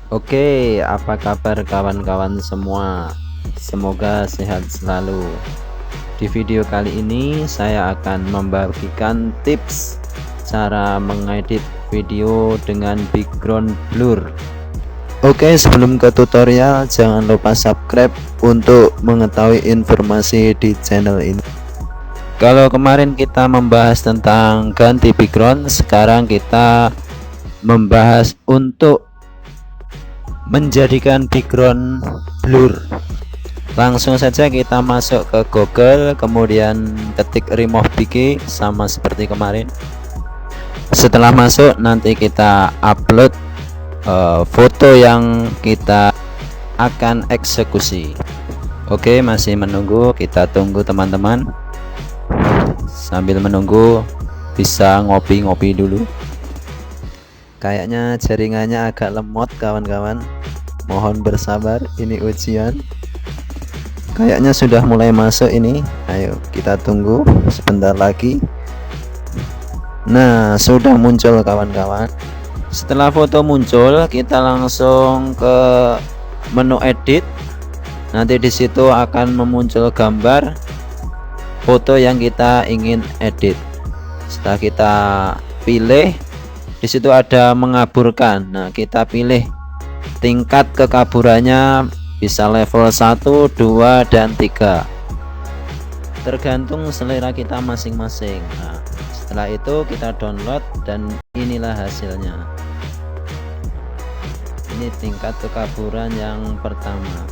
Oke, apa kabar kawan-kawan semua? Semoga sehat selalu. Di video kali ini saya akan membagikan tips cara mengedit video dengan background blur. Oke, sebelum ke tutorial jangan lupa subscribe untuk mengetahui informasi di channel ini. Kalau kemarin kita membahas tentang ganti background, sekarang kita membahas untuk menjadikan background blur. Langsung saja kita masuk ke Google, kemudian ketik remove bg sama seperti kemarin. Setelah masuk nanti kita upload foto yang kita akan eksekusi. Oke, masih menunggu, kita tunggu teman-teman. Sambil menunggu bisa ngopi-ngopi dulu. Kayaknya jaringannya agak lemot kawan-kawan, mohon bersabar, ini ujian. Kayaknya sudah mulai masuk ini, ayo kita tunggu sebentar lagi. Nah, sudah muncul kawan-kawan. Setelah foto muncul, kita langsung ke menu edit. Nanti di situ akan memuncul gambar foto yang kita ingin edit. Setelah kita pilih, di situ ada mengaburkan. Nah, kita pilih tingkat kekaburannya, bisa level 1, 2 dan 3. Tergantung selera kita masing-masing. Nah, setelah itu kita download dan inilah hasilnya. Ini tingkat kekaburan yang pertama.